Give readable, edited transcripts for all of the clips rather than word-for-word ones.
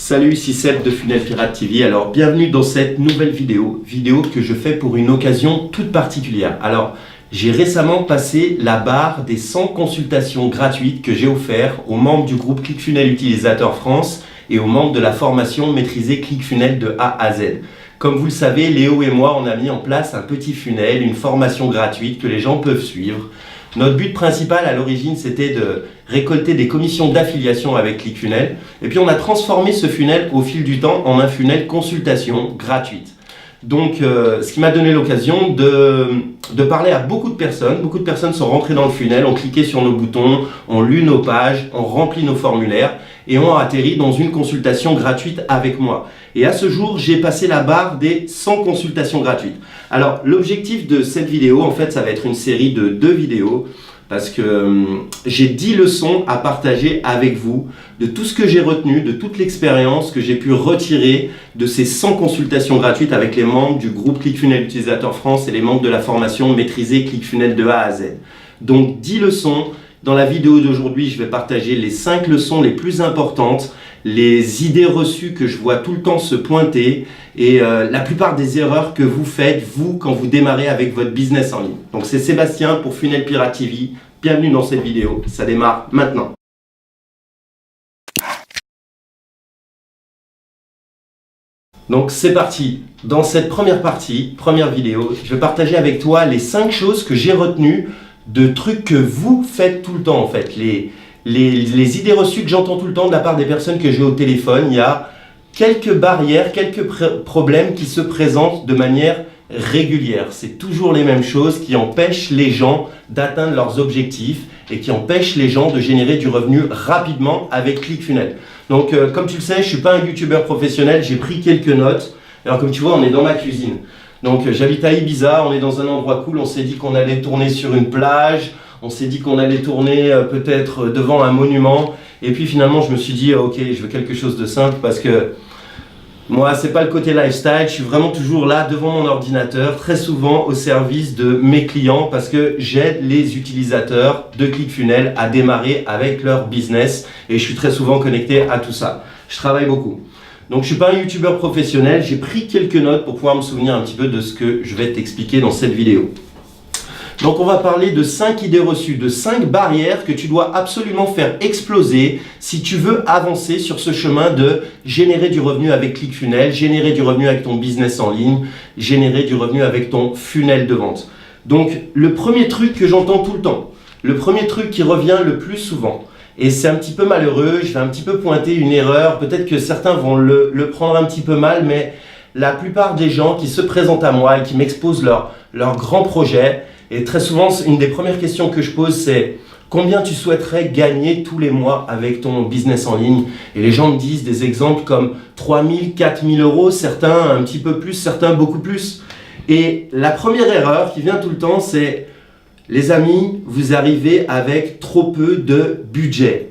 Salut, ici Seb de Funnel Pirate TV. Alors, bienvenue dans cette nouvelle vidéo que je fais pour une occasion toute particulière. Alors, j'ai récemment passé la barre des 100 consultations gratuites que j'ai offert aux membres du groupe ClickFunnels Utilisateur France et aux membres de la formation Maîtriser ClickFunnels de A à Z. Comme vous le savez, Léo et moi, on a mis en place un petit funnel, une formation gratuite que les gens peuvent suivre. Notre but principal à l'origine, c'était de récolter des commissions d'affiliation avec ClickFunnels. Et puis, on a transformé ce funnel au fil du temps en un funnel consultation gratuite. Donc, ce qui m'a donné l'occasion de parler à beaucoup de personnes. Beaucoup de personnes sont rentrées dans le funnel, ont cliqué sur nos boutons, ont lu nos pages, ont rempli nos formulaires et ont atterri dans une consultation gratuite avec moi. Et à ce jour, j'ai passé la barre des 100 consultations gratuites. Alors, l'objectif de cette vidéo, en fait, ça va être une série de 2 vidéos parce que j'ai 10 leçons à partager avec vous de tout ce que j'ai retenu, de toute l'expérience que j'ai pu retirer de ces 100 consultations gratuites avec les membres du groupe ClickFunnels Utilisateur France et les membres de la formation Maîtriser ClickFunnels de A à Z. Donc, 10 leçons. Dans la vidéo d'aujourd'hui, je vais partager les 5 leçons les plus importantes, les idées reçues que je vois tout le temps se pointer et la plupart des erreurs que vous faites, vous, quand vous démarrez avec votre business en ligne. Donc, c'est Sébastien pour Funnel Pirate TV. Bienvenue dans cette vidéo. Ça démarre maintenant. Donc, c'est parti. Dans cette première vidéo, je vais partager avec toi les 5 choses que j'ai retenues de trucs que vous faites tout le temps en fait. Les idées reçues que j'entends tout le temps de la part des personnes que j'ai au téléphone, il y a quelques barrières, quelques problèmes qui se présentent de manière régulière. C'est toujours les mêmes choses qui empêchent les gens d'atteindre leurs objectifs et qui empêchent les gens de générer du revenu rapidement avec ClickFunnels. Donc comme tu le sais, je ne suis pas un youtubeur professionnel, j'ai pris quelques notes. Alors comme tu vois, on est dans ma cuisine. Donc j'habite à Ibiza, on est dans un endroit cool, on s'est dit qu'on allait tourner sur une plage, on s'est dit qu'on allait tourner peut-être devant un monument. Et puis finalement je me suis dit ok, je veux quelque chose de simple parce que moi c'est pas le côté lifestyle, je suis vraiment toujours là devant mon ordinateur, très souvent au service de mes clients parce que j'aide les utilisateurs de ClickFunnels à démarrer avec leur business et je suis très souvent connecté à tout ça. Je travaille beaucoup. Donc je ne suis pas un youtubeur professionnel, j'ai pris quelques notes pour pouvoir me souvenir un petit peu de ce que je vais t'expliquer dans cette vidéo. Donc on va parler de 5 idées reçues, de 5 barrières que tu dois absolument faire exploser si tu veux avancer sur ce chemin de générer du revenu avec ClickFunnels, générer du revenu avec ton business en ligne, générer du revenu avec ton funnel de vente. Donc le premier truc que j'entends tout le temps, le premier truc qui revient le plus souvent, et c'est un petit peu malheureux, je vais un petit peu pointer une erreur, peut-être que certains vont le prendre un petit peu mal, mais la plupart des gens qui se présentent à moi et qui m'exposent leur grand projet, et très souvent, une des premières questions que je pose, c'est combien tu souhaiterais gagner tous les mois avec ton business en ligne? Et les gens me disent des exemples comme 3 000, 4 000 euros, certains un petit peu plus, certains beaucoup plus. Et la première erreur qui vient tout le temps, c'est les amis, vous arrivez avec trop peu de budget.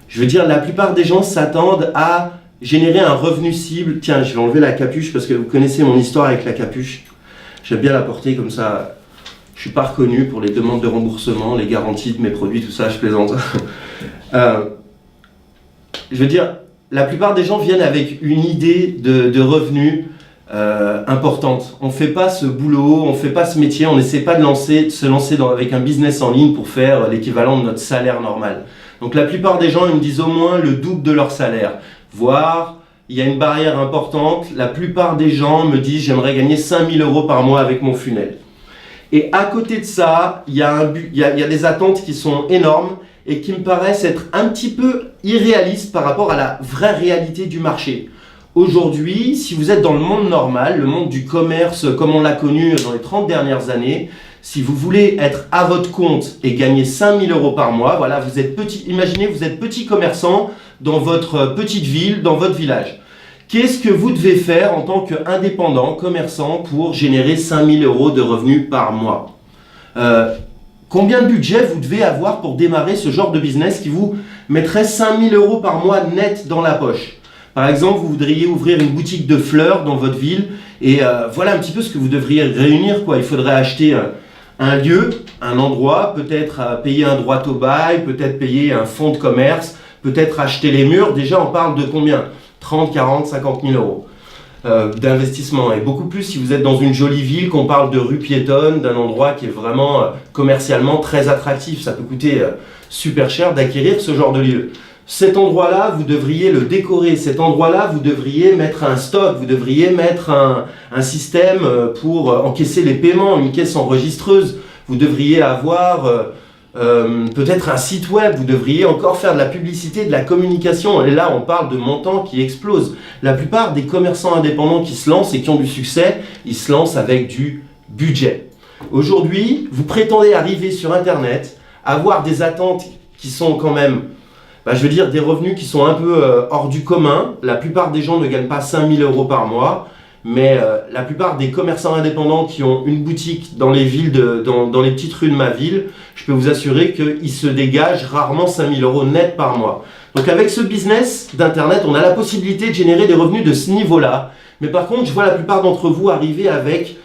Je veux dire, la plupart des gens s'attendent à générer un revenu cible. Tiens, je vais enlever la capuche parce que vous connaissez mon histoire avec la capuche. J'aime bien la porter comme ça. Je ne suis pas reconnu pour les demandes de remboursement, les garanties de mes produits, tout ça, je plaisante. Je veux dire, la plupart des gens viennent avec une idée de revenu importante. On ne fait pas ce boulot, on ne fait pas ce métier, on n'essaie pas de se lancer avec un business en ligne pour faire l'équivalent de notre salaire normal. Donc la plupart des gens ils me disent au moins le double de leur salaire, voire il y a une barrière importante. La plupart des gens me disent j'aimerais gagner 5 000 euros par mois avec mon funnel. Et à côté de ça, il y a des attentes qui sont énormes et qui me paraissent être un petit peu irréalistes par rapport à la vraie réalité du marché. Aujourd'hui, si vous êtes dans le monde normal, le monde du commerce comme on l'a connu dans les 30 dernières années, si vous voulez être à votre compte et gagner 5 000 euros par mois, voilà, vous êtes imaginez, vous êtes petit commerçant dans votre petite ville, dans votre village. Qu'est-ce que vous devez faire en tant qu'indépendant, commerçant, pour générer 5 000 euros de revenus par mois? Combien de budget vous devez avoir pour démarrer ce genre de business qui vous mettrait 5 000 euros par mois net dans la poche? Par exemple, vous voudriez ouvrir une boutique de fleurs dans votre ville et voilà un petit peu ce que vous devriez réunir, quoi. Il faudrait acheter un lieu, un endroit, peut-être payer un droit au bail, peut-être payer un fonds de commerce, peut-être acheter les murs. Déjà, on parle de combien? 30, 40, 50 000 euros d'investissement. Et beaucoup plus si vous êtes dans une jolie ville, qu'on parle de rue piétonne, d'un endroit qui est vraiment commercialement très attractif. Ça peut coûter super cher d'acquérir ce genre de lieu. Cet endroit-là, vous devriez le décorer. Cet endroit-là, vous devriez mettre un stock, vous devriez mettre un système pour encaisser les paiements, une caisse enregistreuse. Vous devriez avoir peut-être un site web, vous devriez encore faire de la publicité, de la communication. Et là, on parle de montants qui explosent. La plupart des commerçants indépendants qui se lancent et qui ont du succès, ils se lancent avec du budget. Aujourd'hui, vous prétendez arriver sur Internet, avoir des attentes qui sont quand même, je veux dire, des revenus qui sont un peu hors du commun. La plupart des gens ne gagnent pas 5 000 euros par mois, mais la plupart des commerçants indépendants qui ont une boutique dans les villes, dans les petites rues de ma ville, je peux vous assurer qu'ils se dégagent rarement 5 000 euros net par mois. Donc avec ce business d'Internet, on a la possibilité de générer des revenus de ce niveau-là. Mais par contre, je vois la plupart d'entre vous arriver avec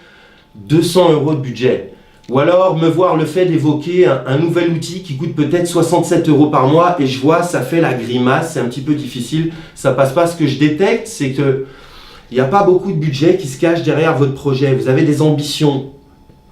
200 euros de budget. Ou alors me voir le fait d'évoquer un nouvel outil qui coûte peut-être 67 euros par mois et je vois, ça fait la grimace, c'est un petit peu difficile, ça passe pas. Ce que je détecte, c'est que il n'y a pas beaucoup de budget qui se cache derrière votre projet. Vous avez des ambitions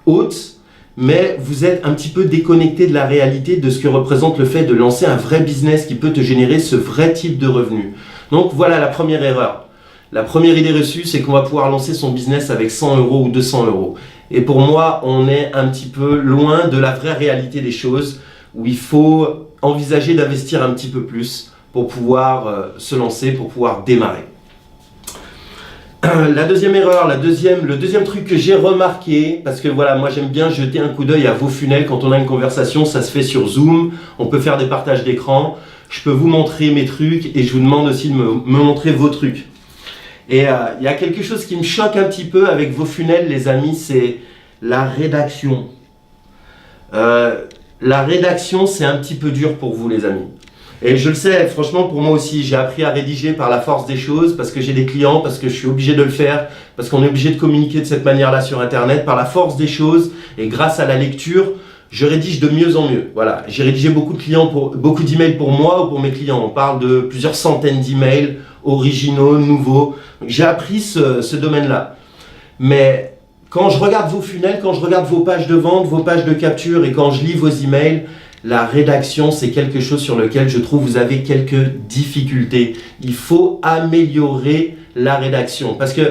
hautes, mais vous êtes un petit peu déconnecté de la réalité de ce que représente le fait de lancer un vrai business qui peut te générer ce vrai type de revenu. Donc voilà la première erreur. La première idée reçue, c'est qu'on va pouvoir lancer son business avec 100 euros ou 200 euros. Et pour moi, on est un petit peu loin de la vraie réalité des choses, où il faut envisager d'investir un petit peu plus pour pouvoir se lancer, pour pouvoir démarrer. La deuxième erreur, le deuxième truc que j'ai remarqué, parce que voilà, moi j'aime bien jeter un coup d'œil à vos funnels quand on a une conversation, ça se fait sur Zoom, on peut faire des partages d'écran, je peux vous montrer mes trucs et je vous demande aussi de me montrer vos trucs. Et il y a quelque chose qui me choque un petit peu avec vos funnels, les amis, c'est la rédaction. La rédaction, c'est un petit peu dur pour vous, les amis. Et je le sais, franchement, pour moi aussi, j'ai appris à rédiger par la force des choses, parce que j'ai des clients, parce que je suis obligé de le faire, parce qu'on est obligé de communiquer de cette manière-là sur Internet, par la force des choses, et grâce à la lecture, je rédige de mieux en mieux. Voilà, j'ai rédigé beaucoup d'emails pour moi ou pour mes clients. On parle de plusieurs centaines d'emails originaux, nouveaux. Donc, j'ai appris ce domaine-là. Mais quand je regarde vos funnels, quand je regarde vos pages de vente, vos pages de capture, et quand je lis vos emails, la rédaction, c'est quelque chose sur lequel je trouve vous avez quelques difficultés. Il faut améliorer la rédaction. Parce que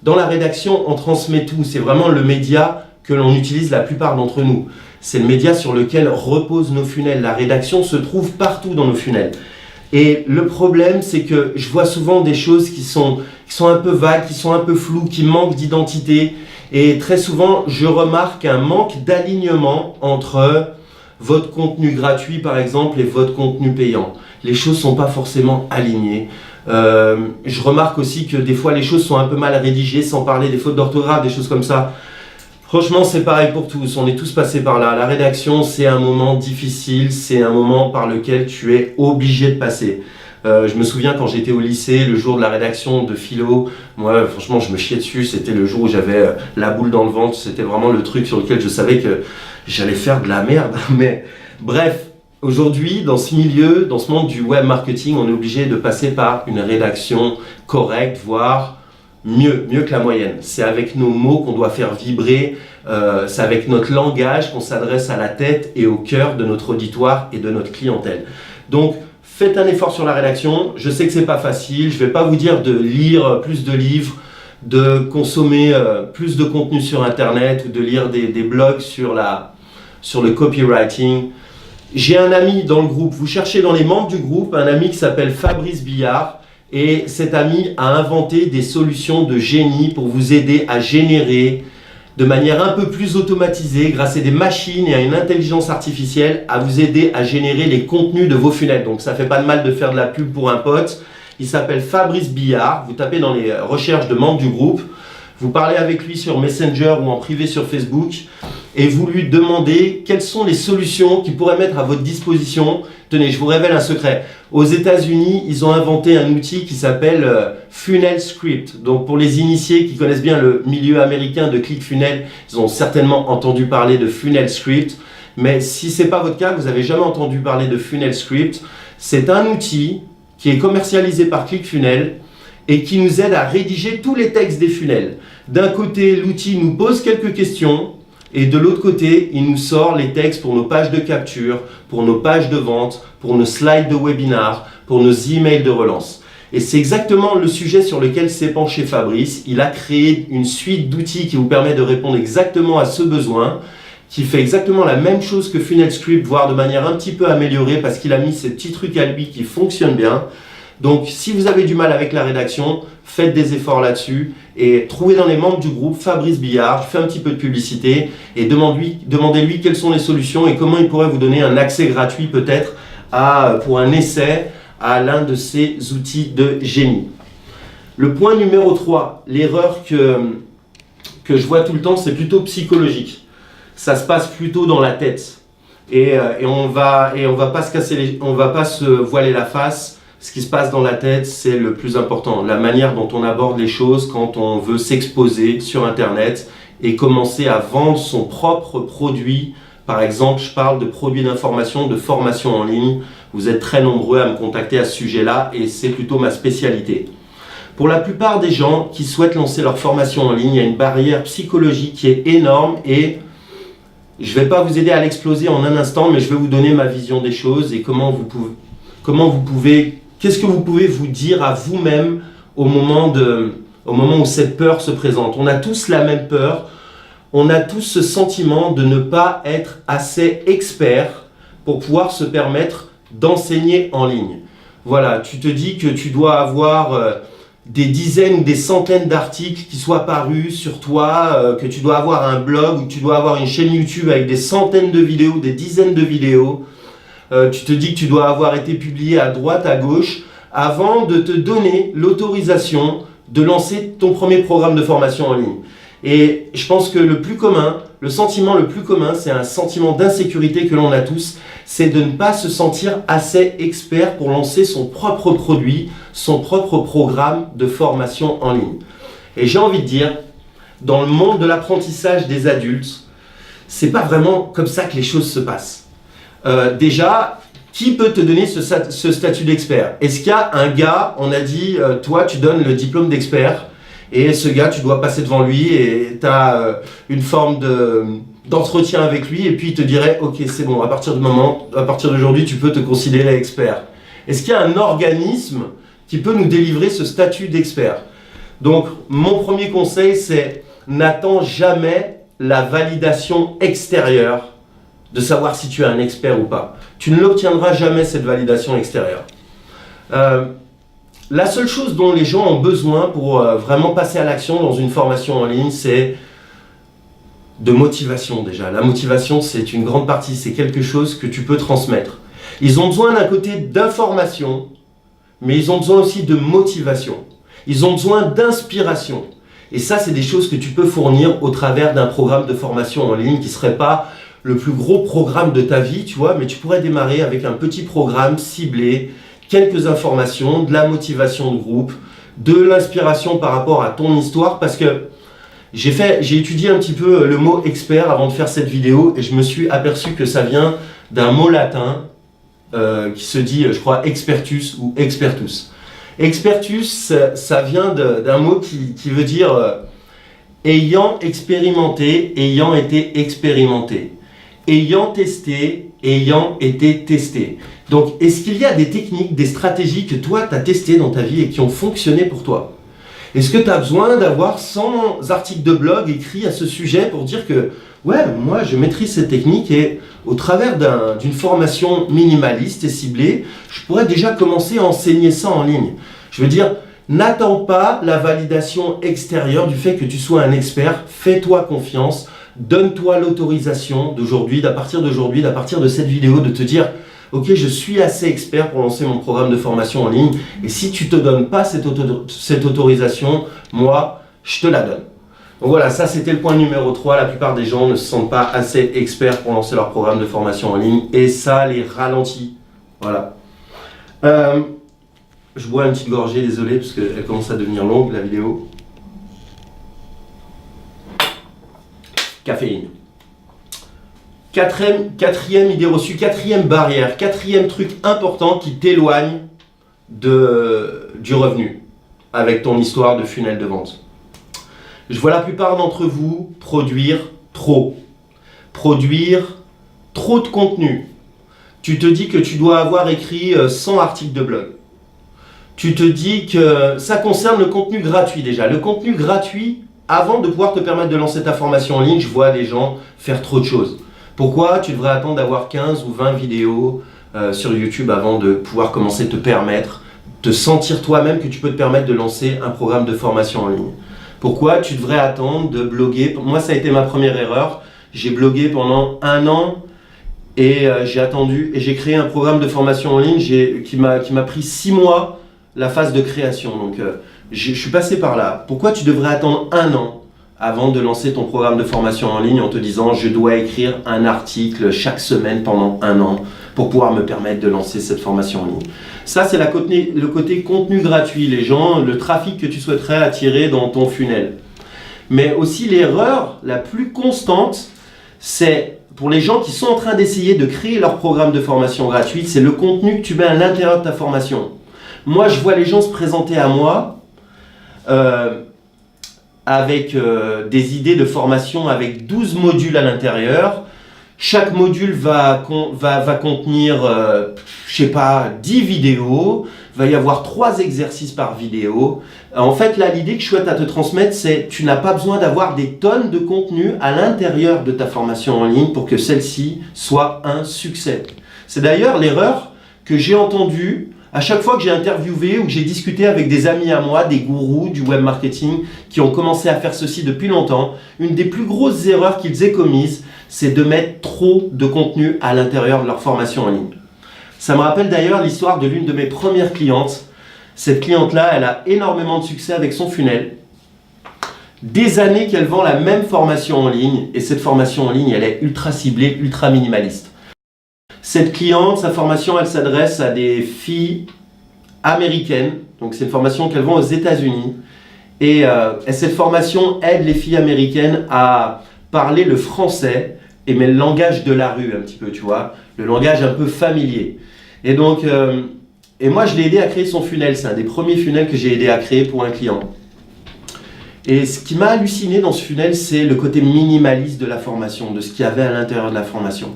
dans la rédaction, on transmet tout. C'est vraiment le média que l'on utilise la plupart d'entre nous. C'est le média sur lequel reposent nos funnels. La rédaction se trouve partout dans nos funnels. Et le problème, c'est que je vois souvent des choses qui sont un peu vagues, qui sont un peu floues, qui manquent d'identité. Et très souvent, je remarque un manque d'alignement entre votre contenu gratuit par exemple et votre contenu payant. Les choses ne sont pas forcément alignées. Je remarque aussi que des fois les choses sont un peu mal rédigées, sans parler des fautes d'orthographe, des choses comme ça. Franchement, c'est pareil pour tous, on est tous passés par là. La rédaction, c'est un moment difficile, c'est un moment par lequel tu es obligé de passer. Je me souviens quand j'étais au lycée, le jour de la rédaction de philo, moi franchement je me chiais dessus, c'était le jour où j'avais la boule dans le ventre, c'était vraiment le truc sur lequel je savais que j'allais faire de la merde. Mais bref, aujourd'hui dans ce milieu, dans ce monde du web marketing, on est obligé de passer par une rédaction correcte, voire mieux que la moyenne. C'est avec nos mots qu'on doit faire vibrer, c'est avec notre langage qu'on s'adresse à la tête et au cœur de notre auditoire et de notre clientèle. Donc, faites un effort sur la rédaction. Je sais que c'est pas facile. Je vais pas vous dire de lire plus de livres, de consommer plus de contenu sur Internet ou de lire des blogs sur le copywriting. J'ai un ami dans le groupe. Vous cherchez dans les membres du groupe un ami qui s'appelle Fabrice Billard. Et cet ami a inventé des solutions de génie pour vous aider à générer de manière un peu plus automatisée, grâce à des machines et à une intelligence artificielle, à vous aider à générer les contenus de vos funnels. Donc ça fait pas de mal de faire de la pub pour un pote. Il s'appelle Fabrice Billard. Vous tapez dans les recherches de membres du groupe. Vous parlez avec lui sur Messenger ou en privé sur Facebook et vous lui demandez quelles sont les solutions qu'il pourrait mettre à votre disposition. Tenez, je vous révèle un secret. Aux États-Unis, ils ont inventé un outil qui s'appelle Funnel Script. Donc pour les initiés qui connaissent bien le milieu américain de ClickFunnels, ils ont certainement entendu parler de Funnel Script. Mais si ce n'est pas votre cas, que vous n'avez jamais entendu parler de Funnel Script, c'est un outil qui est commercialisé par ClickFunnels et qui nous aide à rédiger tous les textes des funnels. D'un côté, l'outil nous pose quelques questions et de l'autre côté, il nous sort les textes pour nos pages de capture, pour nos pages de vente, pour nos slides de webinar, pour nos emails de relance. Et c'est exactement le sujet sur lequel s'est penché Fabrice. Il a créé une suite d'outils qui vous permet de répondre exactement à ce besoin, qui fait exactement la même chose que Funnel Script, voire de manière un petit peu améliorée parce qu'il a mis ces petits trucs à lui qui fonctionnent bien. Donc, si vous avez du mal avec la rédaction, faites des efforts là-dessus et trouvez dans les membres du groupe Fabrice Billard, je fais un petit peu de publicité et demandez-lui quelles sont les solutions et comment il pourrait vous donner un accès gratuit peut-être pour un essai à l'un de ces outils de génie. Le point numéro 3, l'erreur que je vois tout le temps, c'est plutôt psychologique. Ça se passe plutôt dans la tête et on va pas on va pas se voiler la face. Ce qui se passe dans la tête, c'est le plus important. La manière dont on aborde les choses quand on veut s'exposer sur Internet et commencer à vendre son propre produit. Par exemple, je parle de produits d'information, de formation en ligne. Vous êtes très nombreux à me contacter à ce sujet-là et c'est plutôt ma spécialité. Pour la plupart des gens qui souhaitent lancer leur formation en ligne, il y a une barrière psychologique qui est énorme et je ne vais pas vous aider à l'exploser en un instant, mais je vais vous donner ma vision des choses et qu'est-ce que vous pouvez vous dire à vous-même au moment où cette peur se présente. On a tous la même peur, on a tous ce sentiment de ne pas être assez expert pour pouvoir se permettre d'enseigner en ligne. Voilà, tu te dis que tu dois avoir des dizaines ou des centaines d'articles qui soient parus sur toi, que tu dois avoir un blog ou que tu dois avoir une chaîne YouTube avec des centaines de vidéos, des dizaines de vidéos. Tu te dis que tu dois avoir été publié à droite, à gauche, avant de te donner l'autorisation de lancer ton premier programme de formation en ligne. Et je pense que le sentiment le plus commun, c'est un sentiment d'insécurité que l'on a tous, c'est de ne pas se sentir assez expert pour lancer son propre produit, son propre programme de formation en ligne. Et j'ai envie de dire, dans le monde de l'apprentissage des adultes, c'est pas vraiment comme ça que les choses se passent. Déjà, qui peut te donner ce statut d'expert? Est-ce qu'il y a un gars, on a dit, toi tu donnes le diplôme d'expert et ce gars tu dois passer devant lui et tu as une forme d'entretien avec lui et puis il te dirait ok c'est bon, à partir d'aujourd'hui tu peux te considérer expert. Est-ce qu'il y a un organisme qui peut nous délivrer ce statut d'expert? Donc mon premier conseil c'est n'attends jamais la validation extérieure de savoir si tu es un expert ou pas. Tu ne l'obtiendras jamais, cette validation extérieure. La seule chose dont les gens ont besoin pour vraiment passer à l'action dans une formation en ligne, c'est de motivation déjà. La motivation, c'est une grande partie, c'est quelque chose que tu peux transmettre. Ils ont besoin d'un côté d'information, mais ils ont besoin aussi de motivation. Ils ont besoin d'inspiration. Et ça, c'est des choses que tu peux fournir au travers d'un programme de formation en ligne qui ne serait pas le plus gros programme de ta vie, tu vois, mais tu pourrais démarrer avec un petit programme ciblé, quelques informations, de la motivation de groupe, de l'inspiration par rapport à ton histoire, parce que j'ai étudié un petit peu le mot expert avant de faire cette vidéo et je me suis aperçu que ça vient d'un mot latin qui se dit, je crois, expertus ou expertus. Expertus, ça vient d'un mot qui veut dire ayant expérimenté, ayant été expérimenté. Ayant testé, ayant été testé. Donc, est-ce qu'il y a des techniques, des stratégies que toi, tu as testées dans ta vie et qui ont fonctionné pour toi? Est-ce que tu as besoin d'avoir 100 articles de blog écrits à ce sujet pour dire que, ouais, moi, je maîtrise cette technique et au travers d'une formation minimaliste et ciblée, je pourrais déjà commencer à enseigner ça en ligne? Je veux dire, n'attends pas la validation extérieure du fait que tu sois un expert, fais-toi confiance. Donne-toi l'autorisation d'à partir de cette vidéo, de te dire ok, je suis assez expert pour lancer mon programme de formation en ligne et si tu ne te donnes pas cette autorisation, moi, je te la donne. Donc voilà, ça c'était le point numéro 3. La plupart des gens ne se sentent pas assez experts pour lancer leur programme de formation en ligne et ça les ralentit. Voilà. Je bois une petite gorgée, désolé, parce qu'elle commence à devenir longue la vidéo. Caféine. Quatrième idée reçue, quatrième barrière, quatrième truc important qui t'éloigne du revenu. avec ton histoire de funnel de vente. Je vois la plupart d'entre vous produire trop. Produire trop de contenu. Tu te dis que tu dois avoir écrit 100 articles de blog. Tu te dis que ça concerne le contenu gratuit déjà. Le contenu gratuit, avant de pouvoir te permettre de lancer ta formation en ligne, je vois des gens faire trop de choses. Pourquoi tu devrais attendre d'avoir 15 ou 20 vidéos sur YouTube avant de pouvoir commencer à te permettre, te sentir toi-même que tu peux te permettre de lancer un programme de formation en ligne? Pourquoi tu devrais attendre de bloguer? Moi, ça a été ma première erreur. J'ai blogué pendant 1 an et j'ai attendu et j'ai créé un programme de formation en ligne qui m'a pris 6 mois la phase de création. Donc, je suis passé par là. Pourquoi tu devrais attendre 1 an avant de lancer ton programme de formation en ligne en te disant je dois écrire un article chaque semaine pendant 1 an pour pouvoir me permettre de lancer cette formation en ligne? Ça, c'est le côté contenu gratuit, les gens, le trafic que tu souhaiterais attirer dans ton funnel. Mais aussi l'erreur la plus constante, c'est pour les gens qui sont en train d'essayer de créer leur programme de formation gratuite, c'est le contenu que tu mets à l'intérieur de ta formation. Moi, je vois les gens se présenter à moi avec des idées de formation avec 12 modules à l'intérieur. Chaque module va contenir, je sais pas, 10 vidéos. Il va y avoir 3 exercices par vidéo. En fait, là, l'idée que je souhaite à te transmettre, c'est tu n'as pas besoin d'avoir des tonnes de contenu à l'intérieur de ta formation en ligne pour que celle-ci soit un succès. C'est d'ailleurs l'erreur que j'ai entendue à chaque fois que j'ai interviewé ou que j'ai discuté avec des amis à moi, des gourous du web marketing qui ont commencé à faire ceci depuis longtemps. Une des plus grosses erreurs qu'ils aient commises, c'est de mettre trop de contenu à l'intérieur de leur formation en ligne. Ça me rappelle d'ailleurs l'histoire de l'une de mes premières clientes. Cette cliente-là, elle a énormément de succès avec son funnel. Des années qu'elle vend la même formation en ligne et cette formation en ligne, elle est ultra ciblée, ultra minimaliste. Cette cliente, sa formation, elle s'adresse à des filles américaines. Donc c'est une formation qu'elle vend aux États-Unis. Et cette formation aide les filles américaines à parler le français, mais le langage de la rue un petit peu, tu vois, le langage un peu familier. Et donc, et moi je l'ai aidé à créer son funnel. C'est un des premiers funnels que j'ai aidé à créer pour un client. Et ce qui m'a halluciné dans ce funnel, c'est le côté minimaliste de la formation, de ce qu'il y avait à l'intérieur de la formation.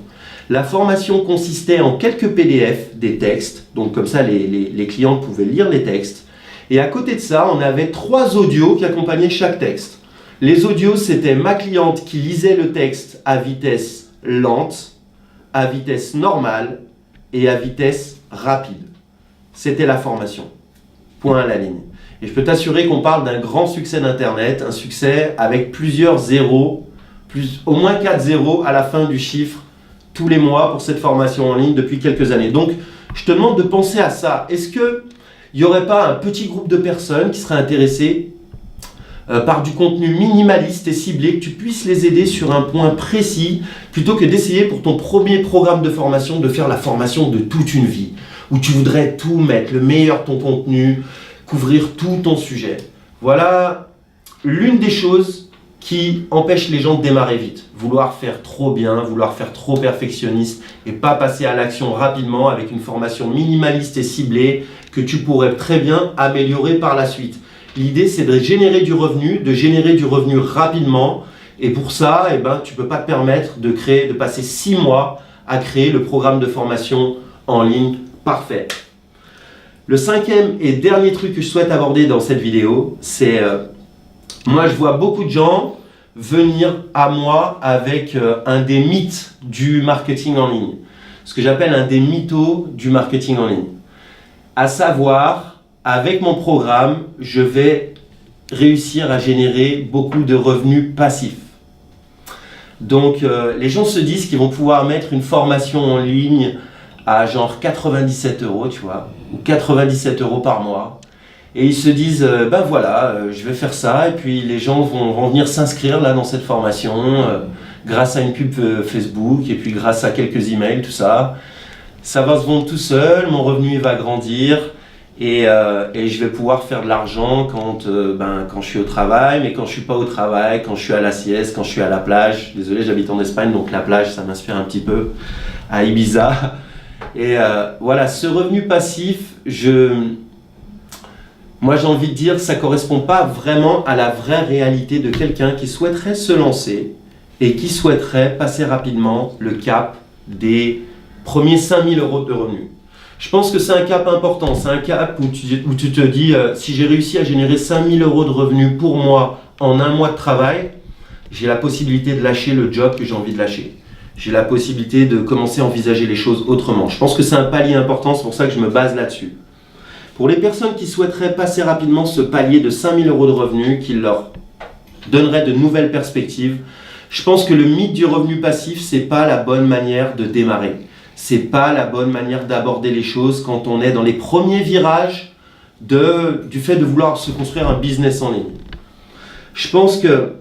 La formation consistait en quelques PDF, des textes, donc comme ça les clients pouvaient lire les textes. Et à côté de ça, on avait 3 audios qui accompagnaient chaque texte. Les audios, c'était ma cliente qui lisait le texte à vitesse lente, à vitesse normale et à vitesse rapide. C'était la formation. Point à la ligne. Et je peux t'assurer qu'on parle d'un grand succès d'Internet, un succès avec plusieurs zéros, au moins 4 zéros à la fin du chiffre tous les mois pour cette formation en ligne depuis quelques années. Donc, je te demande de penser à ça. Est-ce qu'il n'y aurait pas un petit groupe de personnes qui seraient intéressées par du contenu minimaliste et ciblé, que tu puisses les aider sur un point précis, plutôt que d'essayer pour ton premier programme de formation de faire la formation de toute une vie, où tu voudrais tout mettre, le meilleur de ton contenu, couvrir tout ton sujet. Voilà l'une des choses qui empêche les gens de démarrer vite. Vouloir faire trop bien, vouloir faire trop perfectionniste et pas passer à l'action rapidement avec une formation minimaliste et ciblée que tu pourrais très bien améliorer par la suite. L'idée, c'est de générer du revenu rapidement. Et pour ça, tu ne peux pas te permettre de passer 6 mois à créer le programme de formation en ligne parfait. Le 5e et dernier truc que je souhaite aborder dans cette vidéo, c'est moi, je vois beaucoup de gens venir à moi avec un des mythes du marketing en ligne. Ce que j'appelle un des mythos du marketing en ligne. À savoir, avec mon programme, je vais réussir à générer beaucoup de revenus passifs. Donc, les gens se disent qu'ils vont pouvoir mettre une formation en ligne à genre 97 €, tu vois, ou 97 € par mois. Et ils se disent, ben voilà, je vais faire ça, et puis les gens vont venir s'inscrire là dans cette formation, grâce à une pub Facebook, et puis grâce à quelques emails, tout ça. Ça va se vendre tout seul, mon revenu il va grandir, et je vais pouvoir faire de l'argent quand je suis au travail, mais quand je suis pas au travail, quand je suis à la sieste, quand je suis à la plage. Désolé, j'habite en Espagne, donc la plage, ça m'inspire un petit peu, à Ibiza. Et voilà, ce revenu passif, Moi, j'ai envie de dire que ça ne correspond pas vraiment à la vraie réalité de quelqu'un qui souhaiterait se lancer et qui souhaiterait passer rapidement le cap des premiers 5 000 € de revenus. Je pense que c'est un cap important, c'est un cap où tu te dis si j'ai réussi à générer 5 000 € de revenus pour moi en un mois de travail, j'ai la possibilité de lâcher le job que j'ai envie de lâcher. J'ai la possibilité de commencer à envisager les choses autrement. Je pense que c'est un palier important, c'est pour ça que je me base là-dessus. Pour les personnes qui souhaiteraient passer rapidement ce palier de 5 000 € de revenus, qui leur donnerait de nouvelles perspectives, je pense que le mythe du revenu passif, c'est pas la bonne manière de démarrer. C'est pas la bonne manière d'aborder les choses quand on est dans les premiers virages du fait de vouloir se construire un business en ligne. Je pense que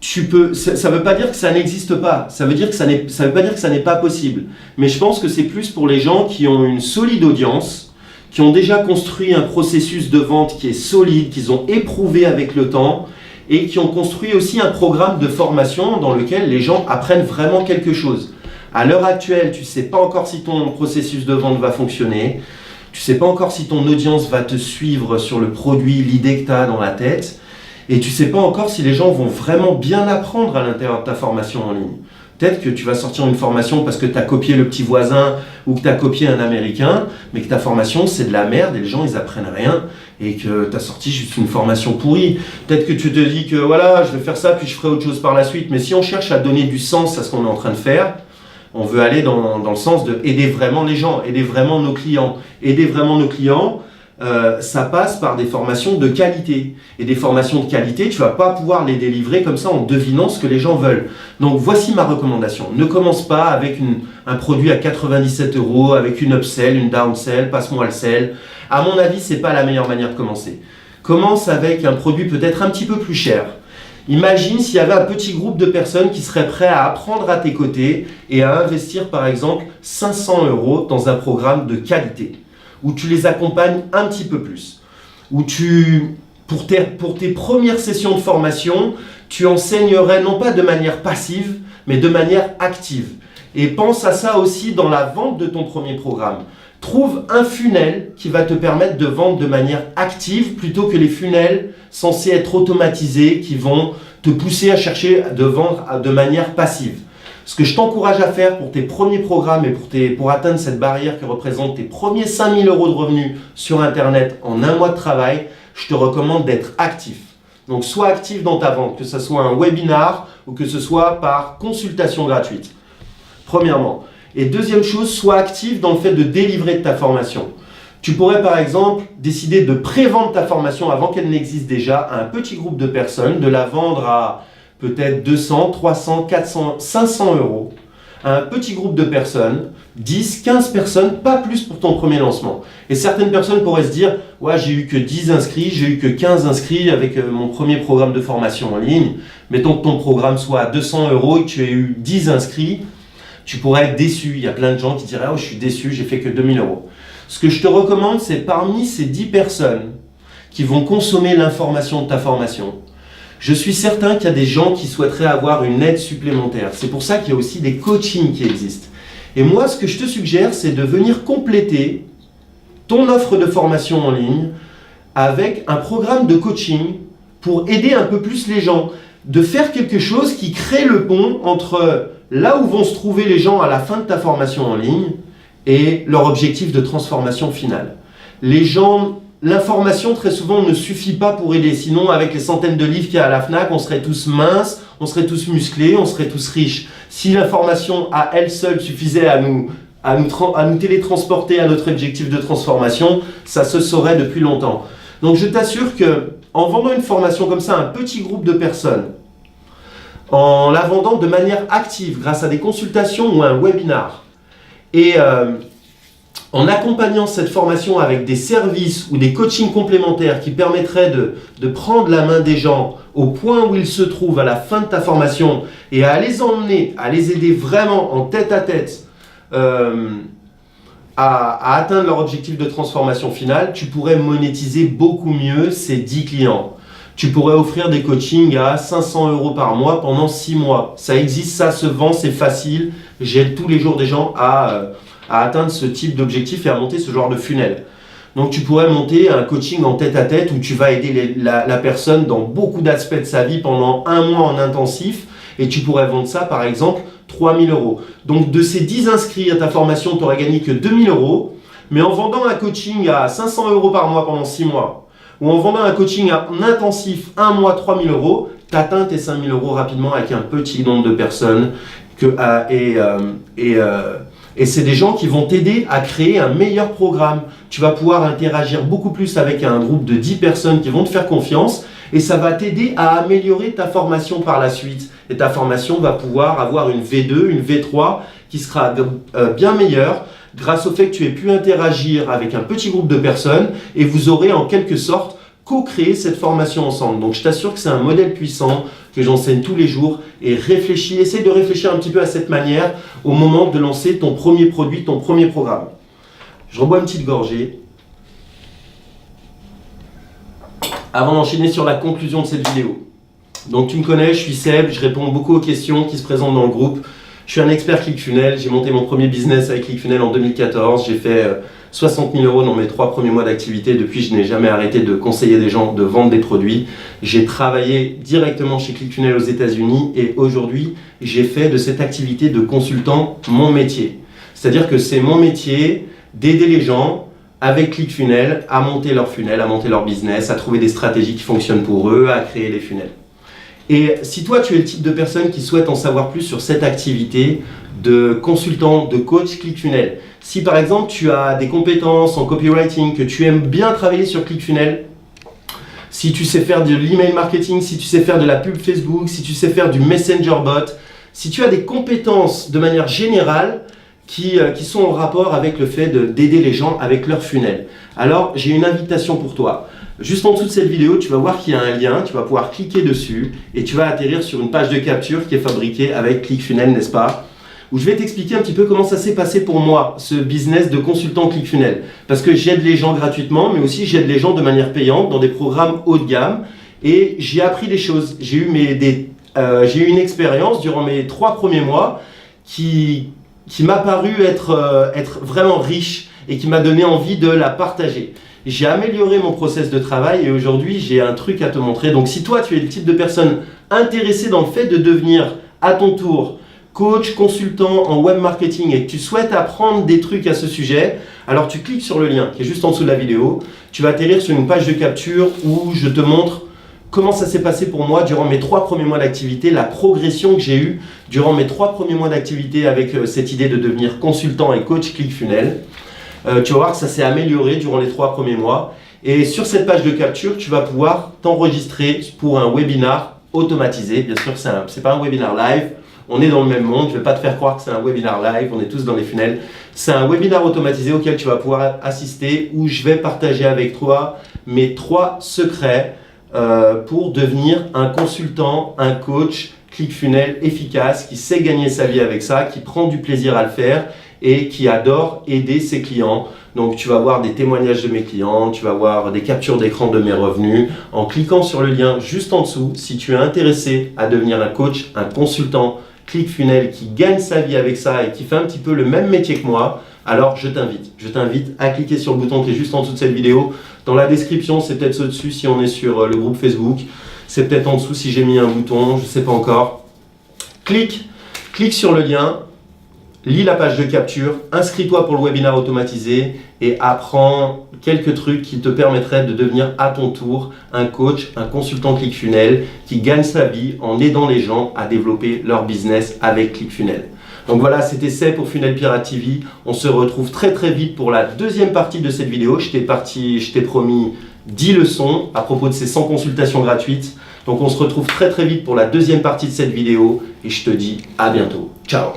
ça ne veut pas dire que ça n'existe pas, ça veut pas dire que ça n'est pas possible. Mais je pense que c'est plus pour les gens qui ont une solide audience, qui ont déjà construit un processus de vente qui est solide, qu'ils ont éprouvé avec le temps et qui ont construit aussi un programme de formation dans lequel les gens apprennent vraiment quelque chose. À l'heure actuelle, tu ne sais pas encore si ton processus de vente va fonctionner, tu ne sais pas encore si ton audience va te suivre sur le produit, l'idée que tu as dans la tête. Et tu ne sais pas encore si les gens vont vraiment bien apprendre à l'intérieur de ta formation en ligne. Peut-être que tu vas sortir une formation parce que tu as copié le petit voisin ou que tu as copié un Américain, mais que ta formation c'est de la merde et les gens ils apprennent rien et que tu as sorti juste une formation pourrie. Peut-être que tu te dis que voilà, je vais faire ça puis je ferai autre chose par la suite. Mais si on cherche à donner du sens à ce qu'on est en train de faire, on veut aller dans le sens de aider vraiment les gens, aider vraiment nos clients. Aider vraiment nos clients, ça passe par des formations de qualité. Et des formations de qualité, tu ne vas pas pouvoir les délivrer comme ça en devinant ce que les gens veulent. Donc voici ma recommandation. Ne commence pas avec un produit à 97 €, avec une upsell, une downsell, passe-moi le sell. À mon avis, ce n'est pas la meilleure manière de commencer. Commence avec un produit peut-être un petit peu plus cher. Imagine s'il y avait un petit groupe de personnes qui seraient prêts à apprendre à tes côtés et à investir par exemple 500 € dans un programme de qualité, où tu les accompagnes un petit peu plus, où pour tes premières sessions de formation, tu enseignerais non pas de manière passive, mais de manière active. Et pense à ça aussi dans la vente de ton premier programme. Trouve un funnel qui va te permettre de vendre de manière active plutôt que les funnels censés être automatisés qui vont te pousser à chercher de vendre de manière passive. Ce que je t'encourage à faire pour tes premiers programmes et pour atteindre cette barrière que représentent tes premiers 5 000 € de revenus sur Internet en un mois de travail, je te recommande d'être actif. Donc sois actif dans ta vente, que ce soit un webinar ou que ce soit par consultation gratuite. Premièrement. Et deuxième chose, sois actif dans le fait de délivrer ta formation. Tu pourrais par exemple décider de pré-vendre ta formation avant qu'elle n'existe déjà à un petit groupe de personnes, de la vendre à peut-être 200, 300, 400, 500 € à un petit groupe de personnes, 10, 15 personnes, pas plus pour ton premier lancement. Et certaines personnes pourraient se dire « Ouais, j'ai eu que 10 inscrits, j'ai eu que 15 inscrits avec mon premier programme de formation en ligne. Mettons que ton programme soit à 200 € et que tu aies eu 10 inscrits, tu pourrais être déçu. Il y a plein de gens qui diraient « Oh, je suis déçu, j'ai fait que 2 000 €. » Ce que je te recommande, c'est parmi ces 10 personnes qui vont consommer l'information de ta formation, je suis certain qu'il y a des gens qui souhaiteraient avoir une aide supplémentaire. C'est pour ça qu'il y a aussi des coachings qui existent. Et moi, ce que je te suggère, c'est de venir compléter ton offre de formation en ligne avec un programme de coaching pour aider un peu plus les gens, de faire quelque chose qui crée le pont entre là où vont se trouver les gens à la fin de ta formation en ligne et leur objectif de transformation finale. L'information, très souvent, ne suffit pas pour aider. Sinon, avec les centaines de livres qu'il y a à la FNAC, on serait tous minces, on serait tous musclés, on serait tous riches. Si l'information à elle seule suffisait à nous télétransporter à notre objectif de transformation, ça se saurait depuis longtemps. Donc, je t'assure qu'en vendant une formation comme ça à un petit groupe de personnes, en la vendant de manière active, grâce à des consultations ou un webinar, et en accompagnant cette formation avec des services ou des coachings complémentaires qui permettraient de prendre la main des gens au point où ils se trouvent à la fin de ta formation et à les emmener, à les aider vraiment en tête à tête à atteindre leur objectif de transformation finale, tu pourrais monétiser beaucoup mieux ces 10 clients. Tu pourrais offrir des coachings à 500 € par mois pendant 6 mois. Ça existe, ça se vend, c'est facile. J'aide tous les jours des gens à atteindre ce type d'objectif et à monter ce genre de funnel. Donc tu pourrais monter un coaching en tête-à-tête où tu vas aider la personne dans beaucoup d'aspects de sa vie pendant 1 mois en intensif et tu pourrais vendre ça par exemple 3 000 €. Donc de ces 10 inscrits à ta formation, tu n'aurais gagné que 2 000 €, mais en vendant un coaching à 500 € par mois pendant 6 mois ou en vendant un coaching en intensif 1 mois 3 000 €, tu atteins tes 5 000 € rapidement avec un petit nombre de personnes et c'est des gens qui vont t'aider à créer un meilleur programme. Tu vas pouvoir interagir beaucoup plus avec un groupe de 10 personnes qui vont te faire confiance et ça va t'aider à améliorer ta formation par la suite. Et ta formation va pouvoir avoir une V2, une V3 qui sera bien meilleure grâce au fait que tu aies pu interagir avec un petit groupe de personnes et vous aurez en quelque sorte co-créé cette formation ensemble. Donc je t'assure que c'est un modèle puissant que j'enseigne tous les jours et essaie de réfléchir un petit peu à cette manière au moment de lancer ton premier produit, ton premier programme. Je rebois une petite gorgée. Avant d'enchaîner sur la conclusion de cette vidéo. Donc tu me connais, je suis Seb, je réponds beaucoup aux questions qui se présentent dans le groupe. Je suis un expert ClickFunnels, j'ai monté mon premier business avec ClickFunnels en 2014, j'ai fait 60 000 € dans mes 3 premiers mois d'activité. Depuis, je n'ai jamais arrêté de conseiller des gens, de vendre des produits. J'ai travaillé directement chez ClickFunnels aux États-Unis et aujourd'hui, j'ai fait de cette activité de consultant mon métier. C'est-à-dire que c'est mon métier d'aider les gens avec ClickFunnels à monter leur funnel, à monter leur business, à trouver des stratégies qui fonctionnent pour eux, à créer les funnels. Et si toi, tu es le type de personne qui souhaite en savoir plus sur cette activité de consultant, de coach ClickFunnels, si par exemple tu as des compétences en copywriting, que tu aimes bien travailler sur ClickFunnels, si tu sais faire de l'email marketing, si tu sais faire de la pub Facebook, si tu sais faire du Messenger bot, si tu as des compétences de manière générale qui sont en rapport avec le fait d'aider les gens avec leur funnel, alors j'ai une invitation pour toi. Juste en dessous de cette vidéo, tu vas voir qu'il y a un lien, tu vas pouvoir cliquer dessus et tu vas atterrir sur une page de capture qui est fabriquée avec ClickFunnels, n'est-ce pas? Où je vais t'expliquer un petit peu comment ça s'est passé pour moi, ce business de consultant ClickFunnels. Parce que j'aide les gens gratuitement, mais aussi j'aide les gens de manière payante dans des programmes haut de gamme. Et j'ai appris des choses. J'ai eu une expérience durant mes 3 premiers mois qui m'a paru être vraiment riche et qui m'a donné envie de la partager. J'ai amélioré mon process de travail et aujourd'hui, j'ai un truc à te montrer. Donc, si toi, tu es le type de personne intéressée dans le fait de devenir à ton tour coach, consultant en web marketing et que tu souhaites apprendre des trucs à ce sujet, alors tu cliques sur le lien qui est juste en dessous de la vidéo. Tu vas atterrir sur une page de capture où je te montre comment ça s'est passé pour moi durant mes 3 premiers mois d'activité, la progression que j'ai eue durant mes 3 premiers mois d'activité avec cette idée de devenir consultant et coach ClickFunnels. Tu vas voir que ça s'est amélioré durant les 3 premiers mois. Et sur cette page de capture, tu vas pouvoir t'enregistrer pour un webinar automatisé. Bien sûr, ce n'est pas un webinar live. On est dans le même monde. Je ne vais pas te faire croire que c'est un webinar live. On est tous dans les funnels. C'est un webinar automatisé auquel tu vas pouvoir assister où je vais partager avec toi mes 3 secrets pour devenir un consultant, un coach ClickFunnels efficace qui sait gagner sa vie avec ça, qui prend du plaisir à le faire et qui adore aider ses clients. Donc tu vas voir des témoignages de mes clients, tu vas voir des captures d'écran de mes revenus. En cliquant sur le lien juste en dessous, si tu es intéressé à devenir un coach, un consultant ClickFunnels qui gagne sa vie avec ça et qui fait un petit peu le même métier que moi, alors je t'invite à cliquer sur le bouton qui est juste en dessous de cette vidéo. Dans la description, c'est peut-être au-dessus si on est sur le groupe Facebook. C'est peut-être en dessous si j'ai mis un bouton, je ne sais pas encore. Clique sur le lien. Lis la page de capture, inscris-toi pour le webinaire automatisé et apprends quelques trucs qui te permettraient de devenir à ton tour un coach, un consultant ClickFunnels qui gagne sa vie en aidant les gens à développer leur business avec ClickFunnels. Donc voilà, c'était Seb pour Funnel Pirate TV. On se retrouve très très vite pour la deuxième partie de cette vidéo. Je t'ai promis 10 leçons à propos de ces 100 consultations gratuites. Donc on se retrouve très très vite pour la deuxième partie de cette vidéo et je te dis à bientôt. Ciao!